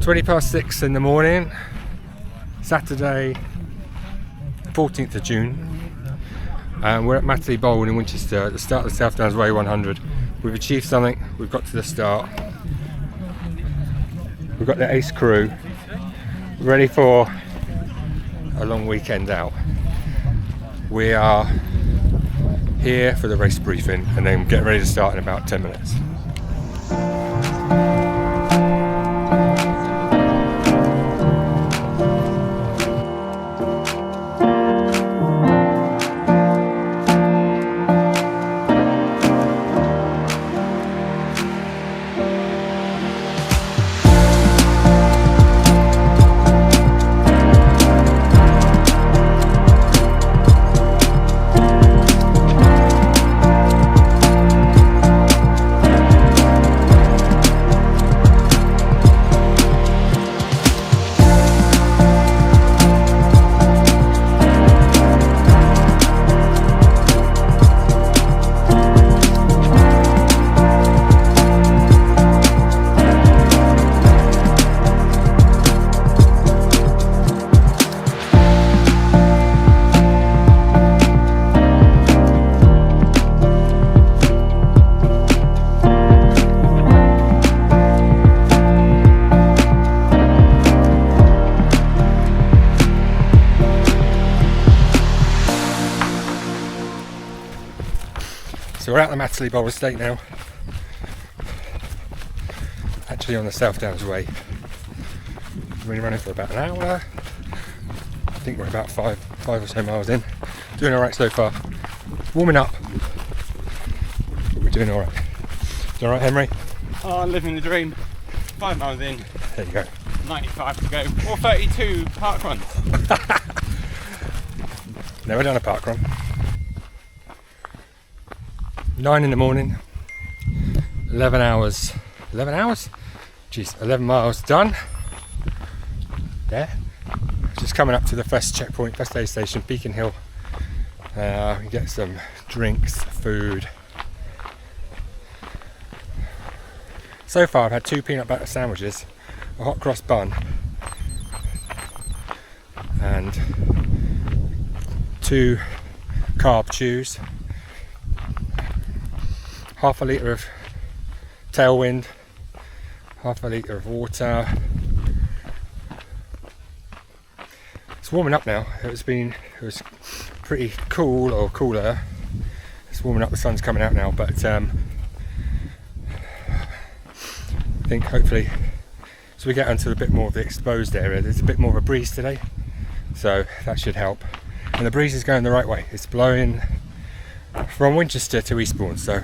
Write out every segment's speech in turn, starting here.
6:20 in the morning, Saturday 14th of June, and we're at Matterley Bowl in Winchester at the start of the South Downs Way 100. We've achieved something, we've got to the start, we've got the ace crew ready for a long weekend out. We are here for the race briefing and then get ready to start in about 10 minutes. So we're at the Matterley Bowl estate now, actually on the South Downs Way. We've been running for about an hour. I think we're about five or so miles in. Doing alright so far. Warming up, but we're doing alright. You alright, Henry? Oh, living the dream. 5 miles in. There you go. 95 to go, or 32 park runs. Never done a park run. 9 in the morning, 11 hours, 11 hours? Jeez, 11 miles done. Yeah. Just coming up to the first checkpoint, first aid station, Beacon Hill. We get some drinks, food. So far I've had 2 peanut butter sandwiches, a hot cross bun, and 2 carb chews. Half a litre of Tailwind, half a litre of water. It's warming up now. It was pretty cool or cooler. It's warming up, the sun's coming out now, but I think hopefully as we get onto a bit more of the exposed area, there's a bit more of a breeze today, so that should help. And the breeze is going the right way. It's blowing from Winchester to Eastbourne, so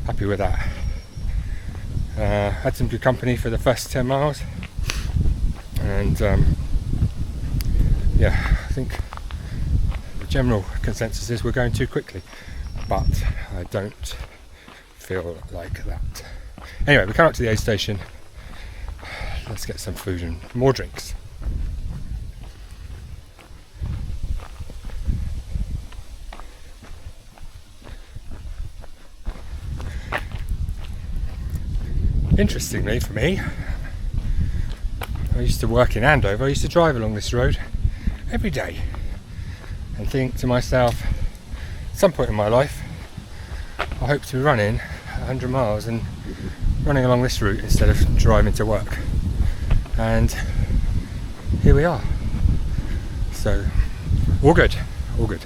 happy with that. Had some good company for the first 10 miles, and yeah, I think the general consensus is we're going too quickly, but I don't feel like that. Anyway, we come up to the aid station. Let's get some food and more drinks. Interestingly for me, I used to work in Andover. I used to drive along this road every day and think to myself, at some point in my life I hope to be running 100 miles and running along this route instead of driving to work, and here we are. So all good.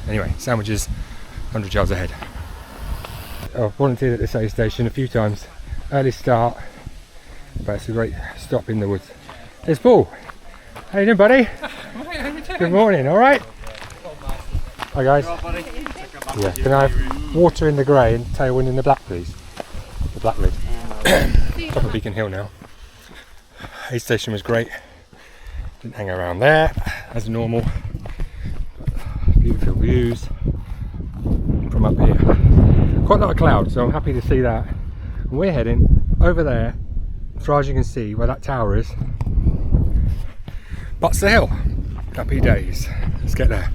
Anyway, sandwiches 100 yards ahead. I've volunteered at this aid station a few times. Early start, but it's a great stop in the woods. There's Paul. How you doing, buddy? Good morning. All right. Hi guys. Yeah. Can I have water in the grey and Tailwind in the black, please? The black lid. Top of Beacon Hill now. Aid station was great. Didn't hang around there as normal. Beautiful views from up here. Quite a lot of clouds, so I'm happy to see that. And we're heading over there, as far as you can see where that tower is. Butts the hill. Happy days. Let's get there.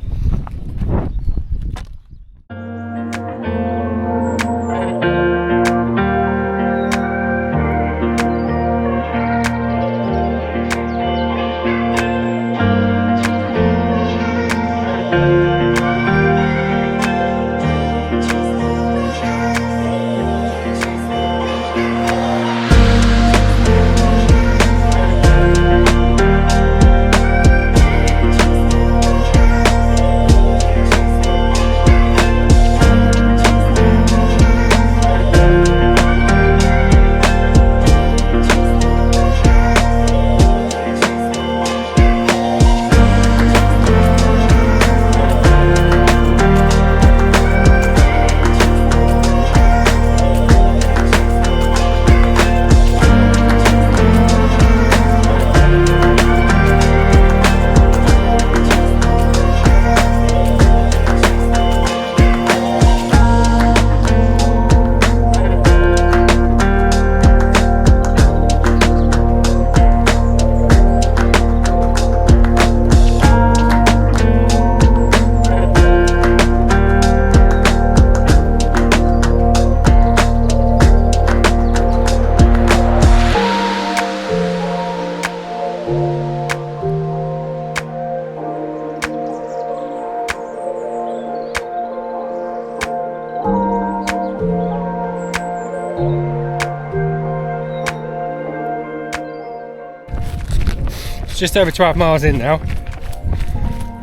just over 12 miles in now,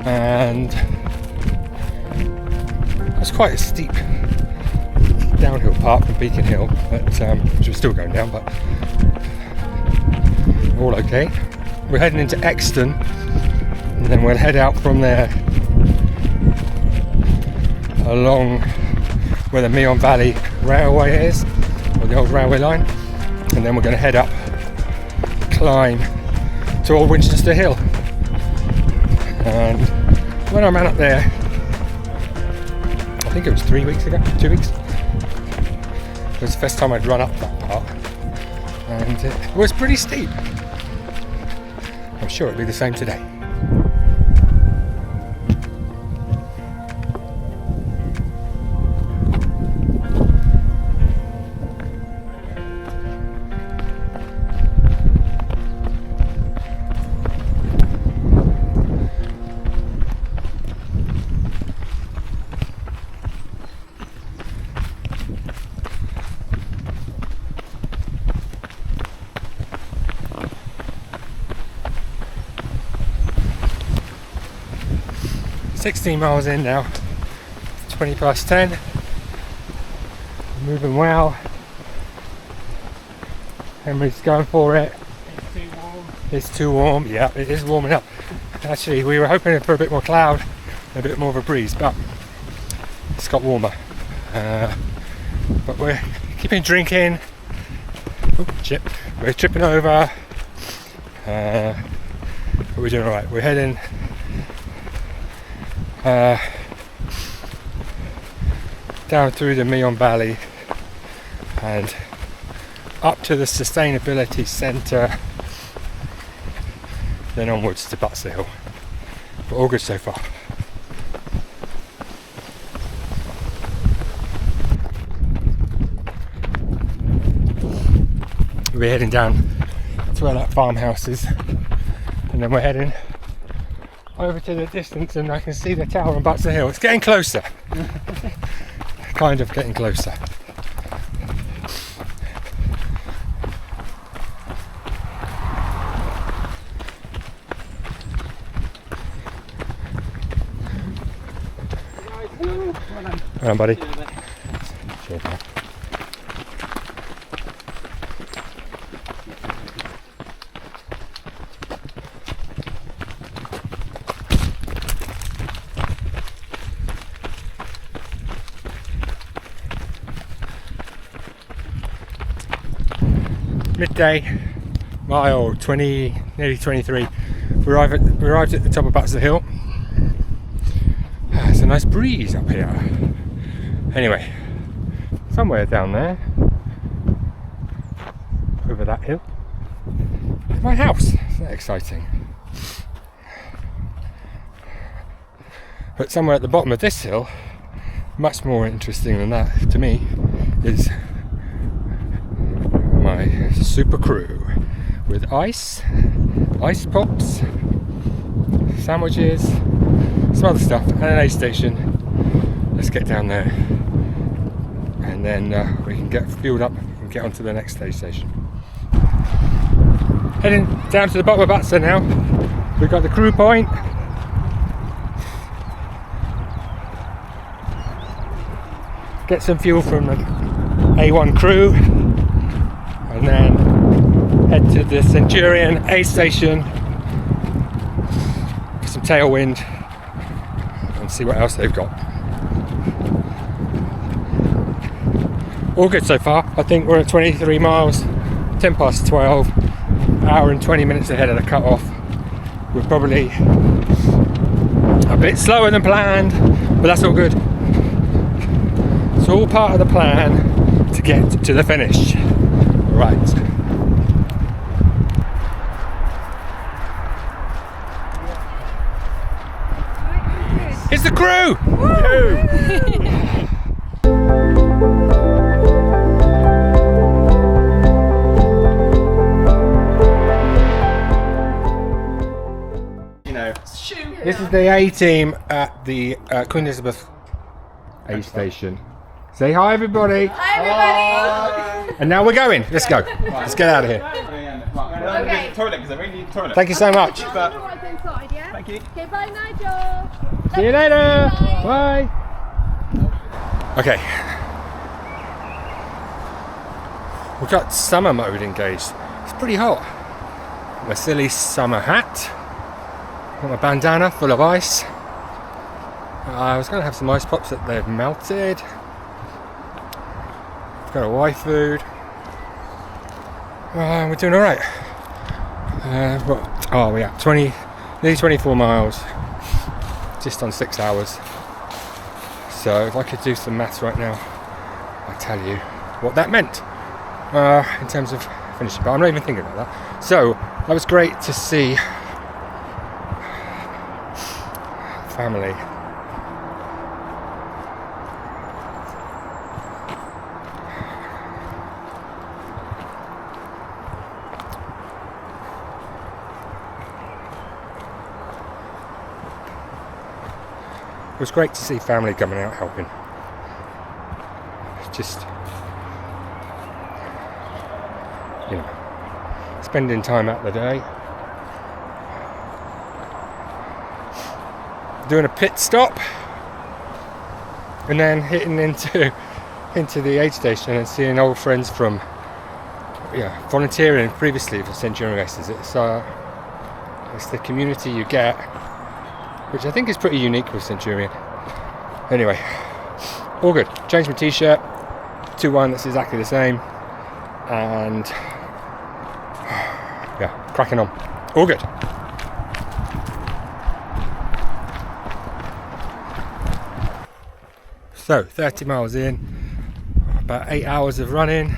and it's quite a steep downhill part from Beacon Hill, but which we're still going down, but all okay. We're heading into Exton, and then we'll head out from there along where the Meon Valley Railway is, or the old railway line, and then we're going to head up, climb to old Winchester Hill. And when I ran up there, I think it was 2 weeks. It was the first time I'd run up that part, and it was pretty steep. I'm sure it'll be the same today. $16 miles in now, 20 past 10, moving well. Henry's going for it. It's too warm. It's too warm, yeah, it is warming up. Actually, we were hoping for a bit more cloud, a bit more of a breeze, but it's got warmer. But we're keeping drinking. We're tripping over. But we're doing alright. We're heading down through the Meon Valley and up to the Sustainability Centre, then onwards to Butser Hill. But all good so far. We're heading down to where that farmhouse is, and then we're heading over to the distance, and I can see the tower on Butser Hill. It's getting closer. Kind of getting closer. Well done, buddy. Cheers, man. Midday, mile 20, nearly 23. We arrived at the top of Butser Hill. It's a nice breeze up here. Anyway, somewhere down there, over that hill, is my house. Isn't that exciting? But somewhere at the bottom of this hill, much more interesting than that to me, is my super crew with ice pops, sandwiches, some other stuff, and an aid station. Let's get down there, and then we can get fueled up and get onto the next aid station. Heading down to the bottom of Butser now. We've got the crew point. Get some fuel from the A1 crew, and then head to the Centurion aid station for some tailwind and see what else they've got. All good so far. I think we're at 23 miles, 10 past 12, hour and 20 minutes ahead of the cut-off. We're probably a bit slower than planned, but that's all good. It's all part of the plan to get to the finish. Right. It's the crew! This is the A team at the Queen Elizabeth aid station. Say hi, everybody. Hi, everybody. And now we're going. Let's go. Let's get out of here. Let me Okay. go to the toilet because I really need the toilet. Thank you so much. I'll go right inside, yeah? Thank you. Okay, bye, Nigel. See you later. Bye. Bye. Okay. We've got summer mode engaged. It's pretty hot. My silly summer hat. Got my bandana full of ice. I was going to have some ice pops that they've melted. I've got Hawaii food. We're doing alright. What are we at? Nearly 24 miles. Just on 6 hours. So if I could do some maths right now, I'd tell you what that meant in terms of finishing. But I'm not even thinking about that. So that was great to see family. It was great to see family coming out helping. Just, you know, spending time out the day. Doing a pit stop. And then hitting into the aid station and seeing old friends from volunteering previously for Centurion races. It's the community you get, which I think is pretty unique with Centurion. Anyway, all good. Changed my t-shirt to one that's exactly the same, and yeah, cracking on. All good. So 30 miles in, about 8 hours of running.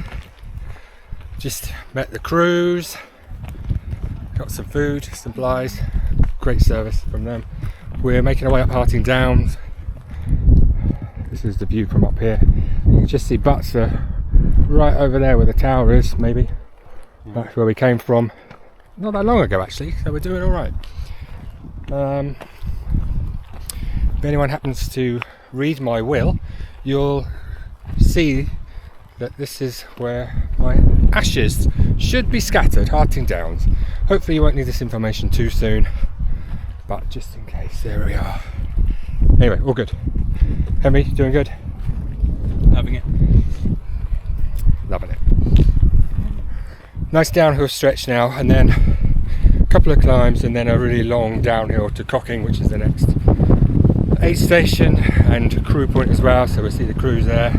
Just met the crews, got some food, supplies, great service from them. We're making our way up Harting Downs. This is the view from up here. You can just see Butser right over there where the tower is, maybe. That's where we came from not that long ago actually, so we're doing alright. If anyone happens to read my will, you'll see that this is where my ashes should be scattered, Harting Downs. Hopefully you won't need this information too soon, but just in case, there we are. Anyway, all good. Henry, doing good? Loving it. Loving it. Nice downhill stretch now, and then a couple of climbs, and then a really long downhill to Cocking, which is the next aid station and crew point as well, so we'll see the crews there.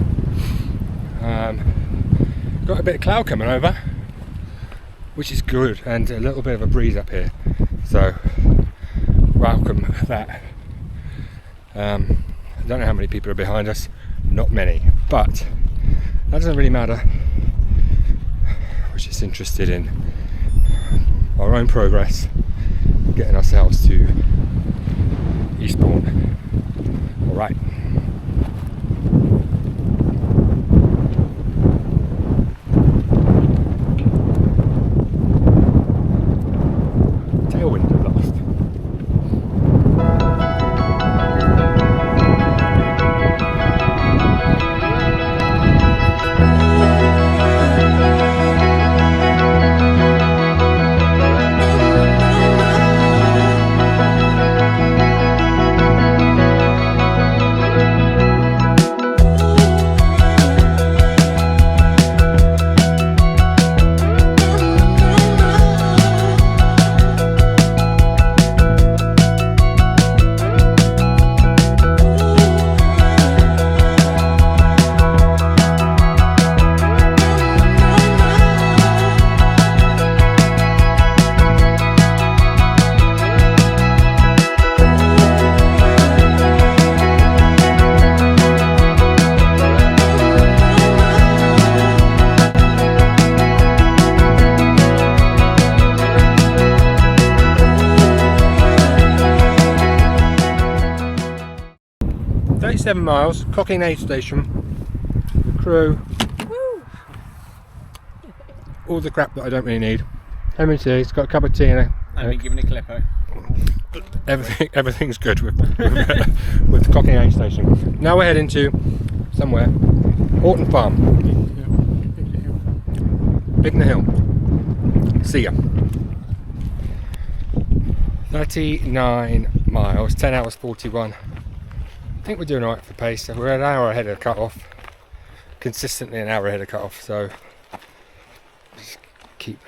Got a bit of cloud coming over, which is good, and a little bit of a breeze up here, so welcome that. I don't know how many people are behind us, not many, but that doesn't really matter. We're just interested in our own progress, getting ourselves to Eastbourne. All right. Tailwind blast. Miles, Cocking aid station, the crew, all the crap that I don't really need. M&T, it's got a cup of tea and I've been given a clipper. everything's good with the Cocking aid station. Now we're heading to somewhere, Horton Farm, Bignor Hill. See ya. 39 miles, 10 hours 41. I think we're doing alright for pace. So we're an hour ahead of cut off. Consistently an hour ahead of cut off, so just keep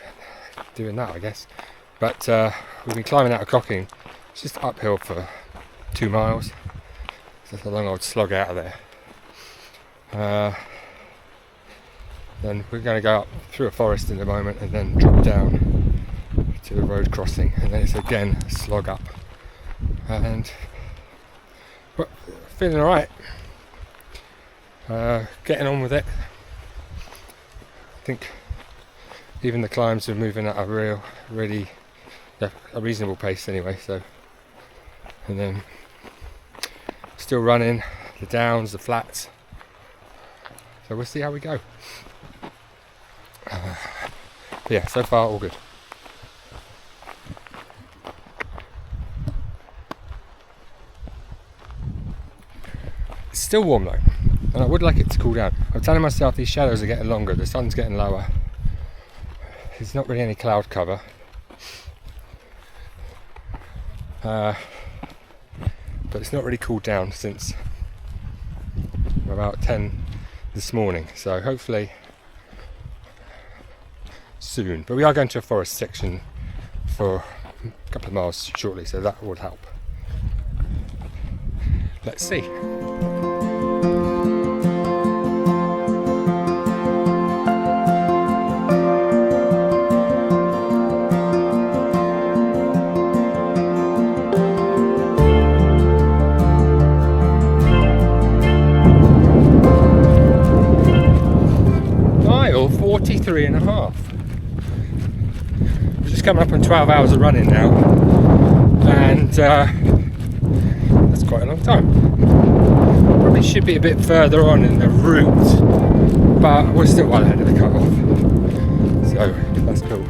doing that, I guess. But we've been climbing out of Cocking. It's just uphill for 2 miles. So it's a long old slog out of there. Then we're going to go up through a forest in a moment and then drop down to a road crossing, and then it's again a slog up. And but feeling alright. Getting on with it. I think even the climbs are moving at a really a reasonable pace anyway. So, and then still running the downs, the flats. So we'll see how we go. But yeah, so far all good. It's still warm though, and I would like it to cool down. I'm telling myself these shadows are getting longer, the sun's getting lower. There's not really any cloud cover. But it's not really cooled down since about 10 this morning, so hopefully soon. But we are going to a forest section for a couple of miles shortly, so that would help. Let's see. Mile 43 and a half. We're just coming up on 12 hours of running now, and that's quite a long time. Probably should be a bit further on in the route, but we're still well ahead of the cut-off, so that's cool.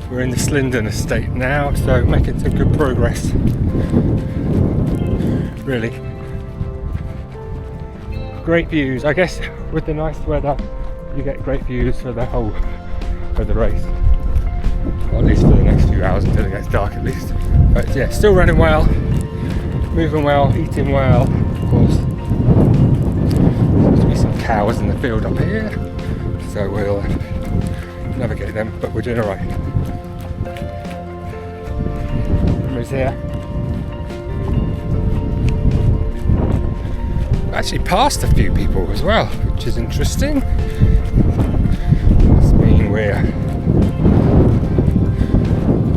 We're in the Slindon estate now, so making some good progress. Really great views. I guess with the nice weather you get great views for the whole of the race, or at least for the next few hours until it gets dark at least. But yeah, still running well, moving well, eating well. Of course, there's be some cows in the field up here, so we'll navigate them, but we're doing alright. Who's here? Actually passed a few people as well, which is interesting. Must mean we're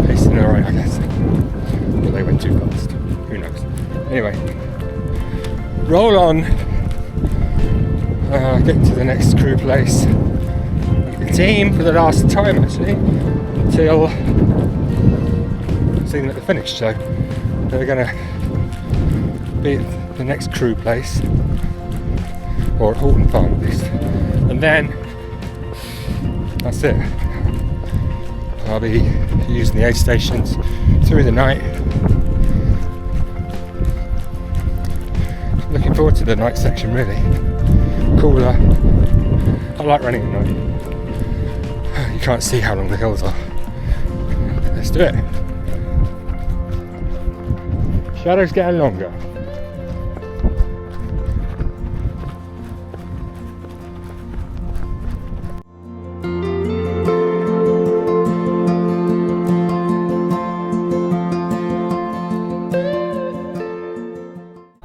pacing alright, I guess. But they went too fast. Who knows? Anyway, roll on. Get to the next crew place. The team for the last time actually, until seeing at the finish. So they're going to be at the next crew place, or at Horton Farm at least, and then that's it. I'll be using the aid stations through the night. Looking forward to the night section, really. Cooler. I like running at night. You can't see how long the hills are. Let's do it. Shadows getting longer.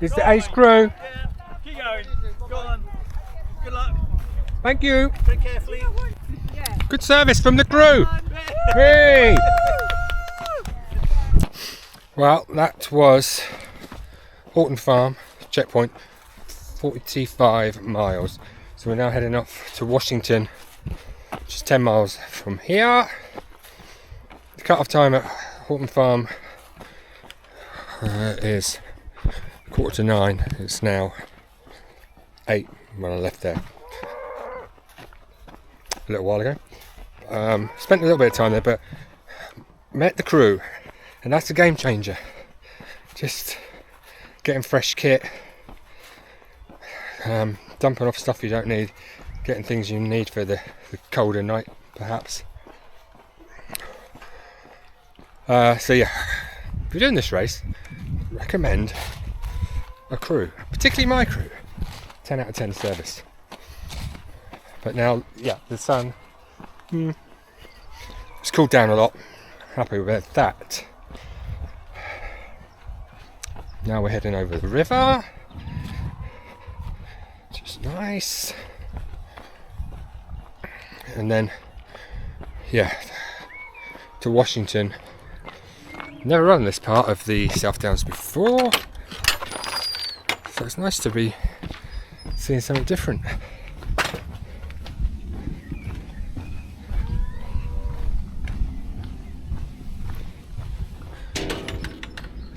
It's the Ace crew. Keep going. Go on. Good luck. Thank you. Tread carefully. Good service from the crew. Hey. Well, that was Horton Farm checkpoint, 45 miles. So we're now heading off to Washington, just 10 miles from here. The cut-off time at Horton Farm is 8:45. It's now 8 when I left there a little while ago. Spent a little bit of time there, but met the crew, and that's a game changer. Just getting fresh kit, dumping off stuff you don't need, getting things you need for the colder night perhaps. So yeah, if you're doing this race, recommend a crew, particularly my crew. 10 out of 10 service. But now, yeah, the sun it's cooled down a lot. Happy with that. Now we're heading over the river, which is nice. And then, yeah, to Washington. Never run this part of the South Downs before, so it's nice to be seeing something different.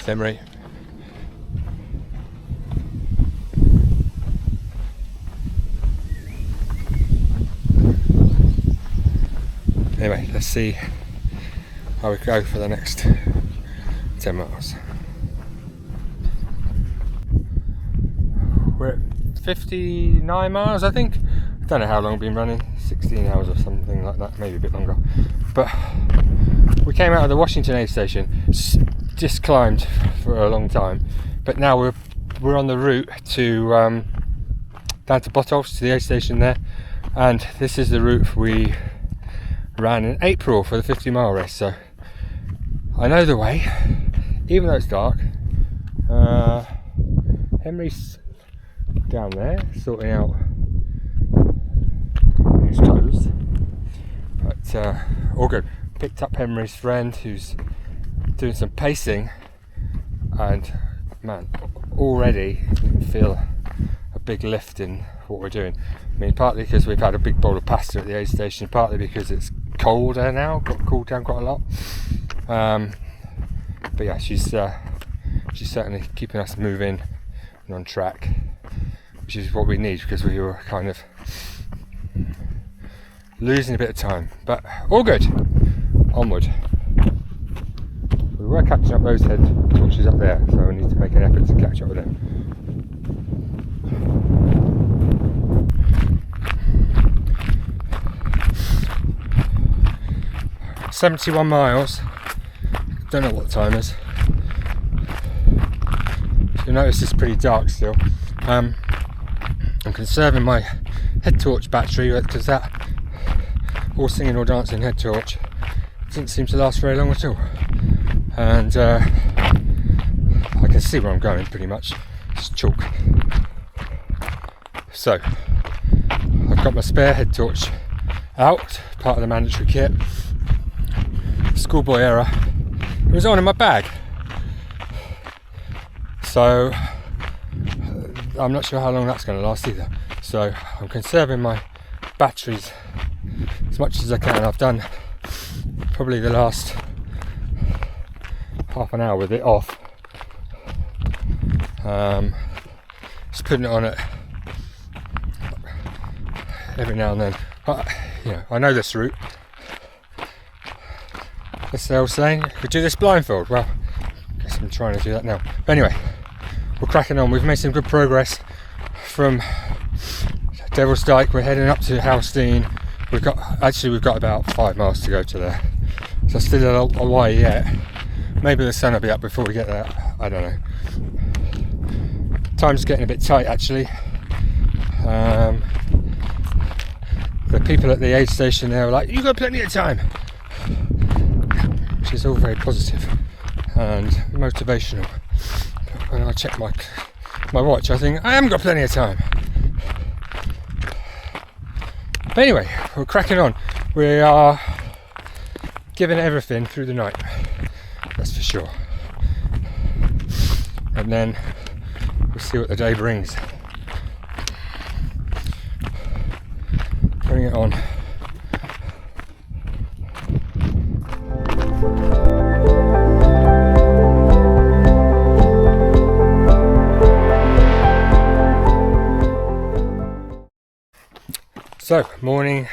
Emery. Anyway, let's see how we go for the next 10 miles. We're at 59 miles, I think. I don't know how long we've been running, 16 hours or something like that, maybe a bit longer. But we came out of the Washington aid station, just climbed for a long time, but now we're on the route to down to Botolphs, to the aid station there, and this is the route we ran in April for the 50-mile race. So I know the way, even though it's dark. Henry's down there sorting out his toes, but all good. Picked up Henry's friend who's doing some pacing, and man, already you can feel a big lift in what we're doing. I mean, partly because we've had a big bowl of pasta at the aid station, partly because it's colder now, got cooled down quite a lot. But yeah, she's certainly keeping us moving and on track, which is what we need, because we were kind of losing a bit of time. But all good, onward. We were catching up those head torches up there, so we need to make an effort to catch up with them. "71 miles, don't know what the time is. You'll notice it's pretty dark still. I'm conserving my head torch battery, because that all singing or dancing head torch doesn't seem to last very long at all. And I can see where I'm going pretty much, it's chalk. So I've got my spare head torch out, part of the mandatory kit. Schoolboy error, it was on in my bag, so I'm not sure how long that's going to last either. So I'm conserving my batteries as much as I can. I've done probably the last half an hour with it off, just putting it on it every now and then. I know this route. That's the old saying, could do this blindfold. Well, I guess I'm trying to do that now. But anyway, we're cracking on. We've made some good progress from Devil's Dyke. We're heading up to Halstein. We've got about 5 miles to go to there, so still a way yet. Maybe the sun will be up before we get there, I don't know. Time's getting a bit tight actually. The people at the aid station there were like, "You've got plenty of time," which is all very positive and motivational. But when I check my watch, I think I haven't got plenty of time. But anyway, we're cracking on. We are giving it everything through the night, that's for sure. And then we'll see what the day brings. Bring it on. So, morning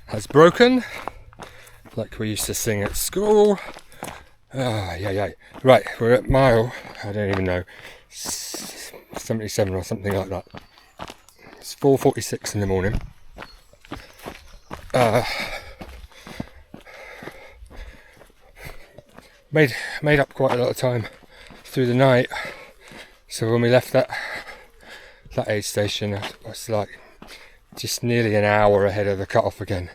has broken, like we used to sing at school. Yeah. Right, we're at mile, I don't even know, 77 or something like that. It's 4:46 in the morning. made up quite a lot of time through the night. So when we left that aid station, it was like just nearly an hour ahead of the cut-off again.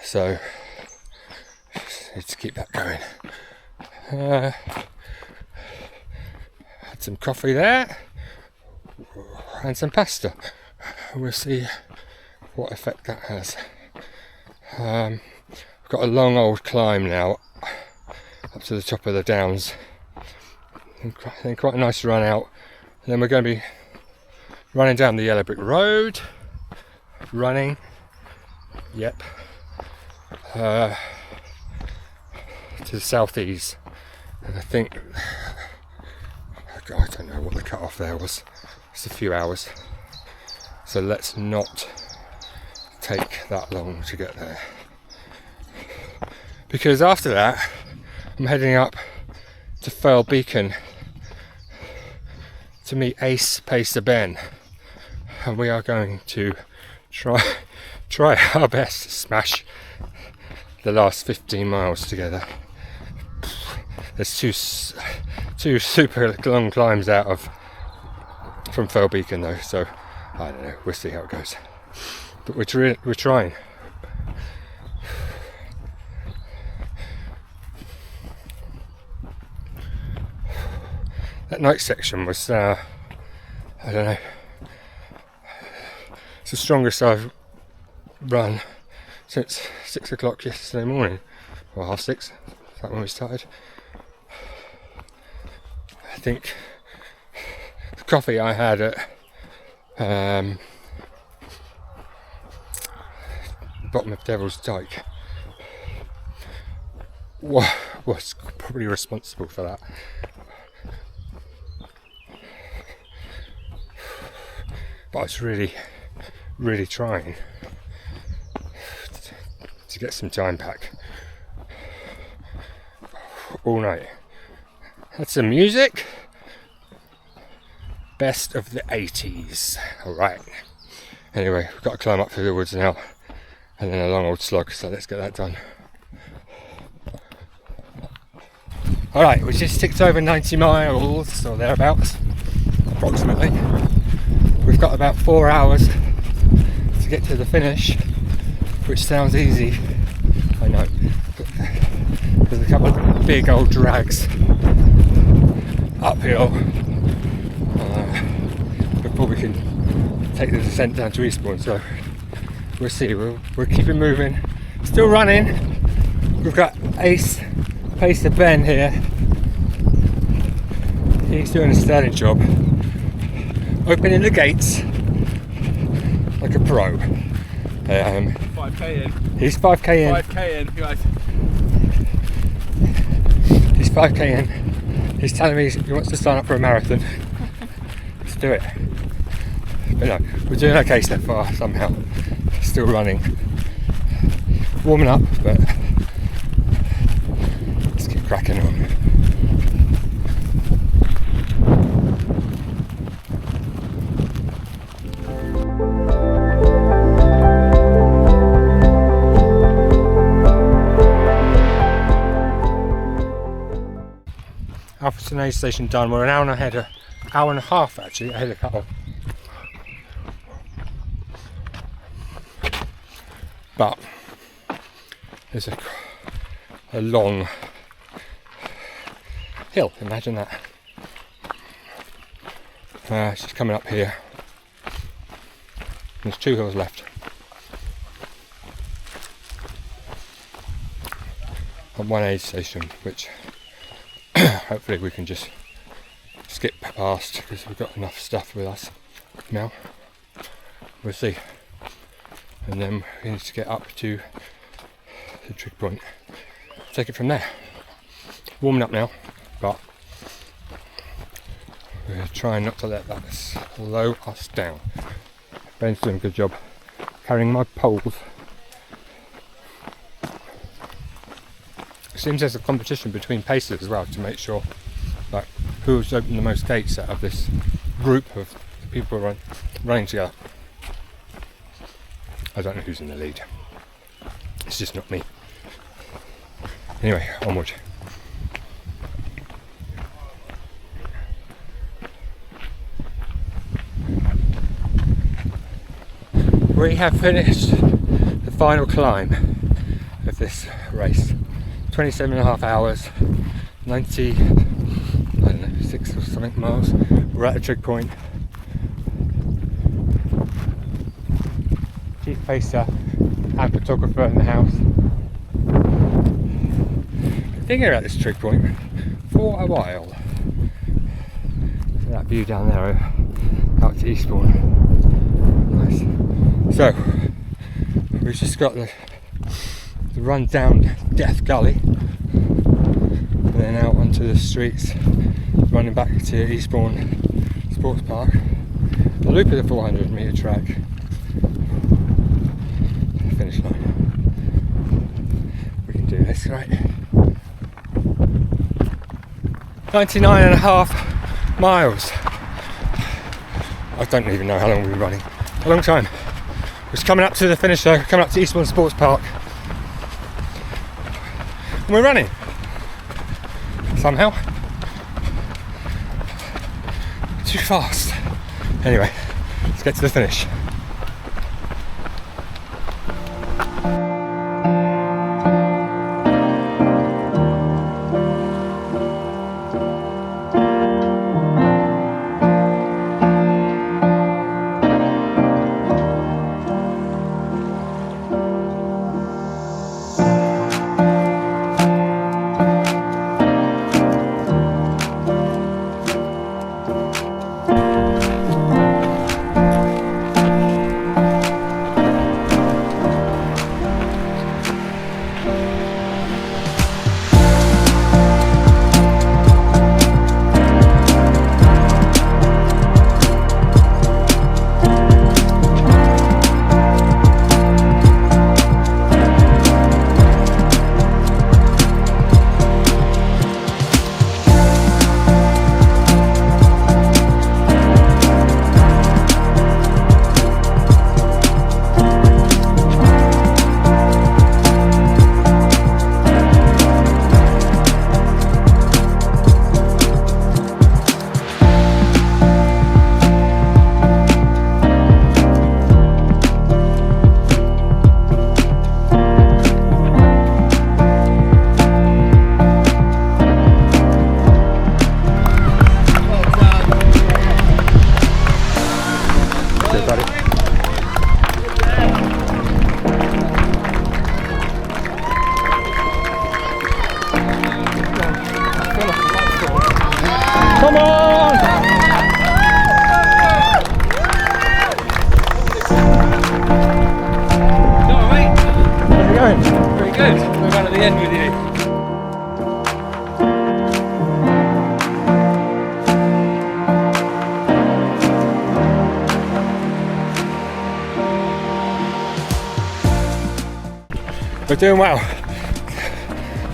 So need to keep that going. Had some coffee there and some pasta. We'll see what effect that has. I've got a long old climb now up to the top of the downs. I think quite a nice run out. And then we're going to be running down the yellow brick road. Running. Yep. To the southeast. And I think, I don't know what the cut off there was. It's a few hours. So let's not take that long to get there. Because after that, I'm heading up to Firle Beacon to meet Ace Pacer Ben. And we are going to try our best to smash the last 15 miles together. There's two super long climbs from Firle Beacon though, so I don't know, we'll see how it goes. But we're trying. That night section was, I don't know, it's the strongest I've run since 6 o'clock yesterday morning, or 6:30, is that when we started? I think the coffee I had at bottom of Devil's Dyke was probably responsible for that. But I was really trying to get some time back all night. Had some music. Best of the 80s. Alright. Anyway, we've got to climb up through the woods now. And then a long old slog, so let's get that done. Alright, we just ticked over 90 miles, or thereabouts, approximately. We've got about 4 hours to get to the finish, which sounds easy, I know. But there's a couple of big old drags uphill before we can take the descent down to Eastbourne, so we'll see. We're keeping moving, still running. We've got Ace Pacer Ben here. He's doing a sterling job, opening the gates like a pro. 5k in. He's 5k in. 5k in, guys. He's 5k in. He's telling me he wants to sign up for a marathon. Let's do it. But no, we're doing okay so far somehow. Still running. Warming up, but let's keep cracking on. Alpherton aid station done. We're an hour and a half actually ahead of cut-off. But there's a long hill, imagine that. She's coming up here. There's 2 hills left. And 1 aid station, which hopefully we can just skip past because we've got enough stuff with us now. We'll see. And then we need to get up to the trig point. Take it from there. Warming up now, but we're trying not to let that slow us down. Ben's doing a good job carrying my poles. It seems there's a competition between pacers as well to make sure like who's opened the most gates out of this group of people running together. I don't know who's in the lead. It's just not me. Anyway, onward. We have finished the final climb of this race. 27.5 hours, 90, I don't know, 6 or something miles. We're at the trig point. Chief pacer and photographer in the house. Been thinking about this trig point for a while. So that view down there out to Eastbourne. Nice. So, we've just got the run down Death Gully and then out onto the streets, running back to Eastbourne Sports Park. The loop of the 400 metre track. Finish line. We can do this, right? 99.5 miles. I don't even know how long we've been running. A long time. We're coming up to the finish though, coming up to Eastbourne Sports Park. And we're running. Somehow. Too fast. Anyway, let's get to the finish. Come on! Alright, How's it going? very good. We're right at the end with you. We're doing well.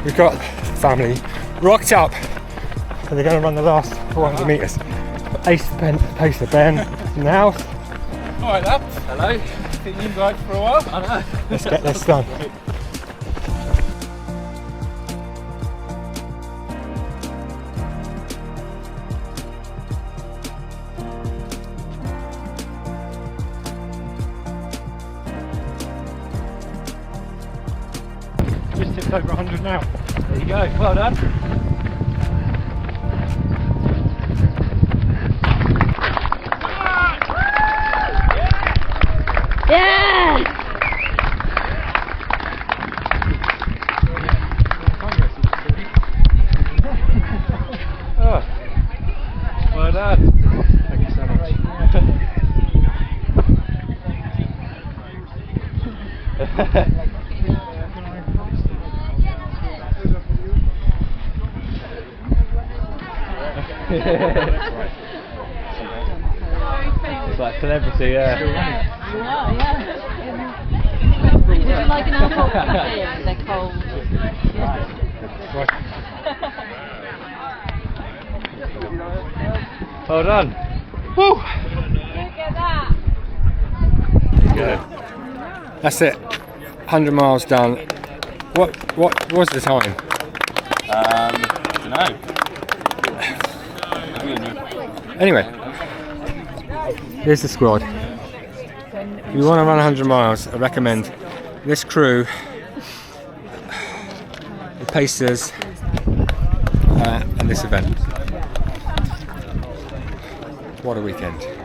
We've got family rocked up and they're going to run the last 400 metres. Pacer Ben in the house. Alright, lads. Hello. Seen you guys for a while. I know. Let's get this done. Just tipped over 100 now. There you go. Well done. Yeah! Oh, well done. Thank you so much. It's like celebrity, yeah. Would you like an alcohol coffee? They're cold. Well done. Woo! Look at that. Good. That's it. 100 miles done. What was the time? Don't know. Anyway, here's the squad. If you want to run 100 miles, I recommend this crew, the Pacers, and this event. What a weekend.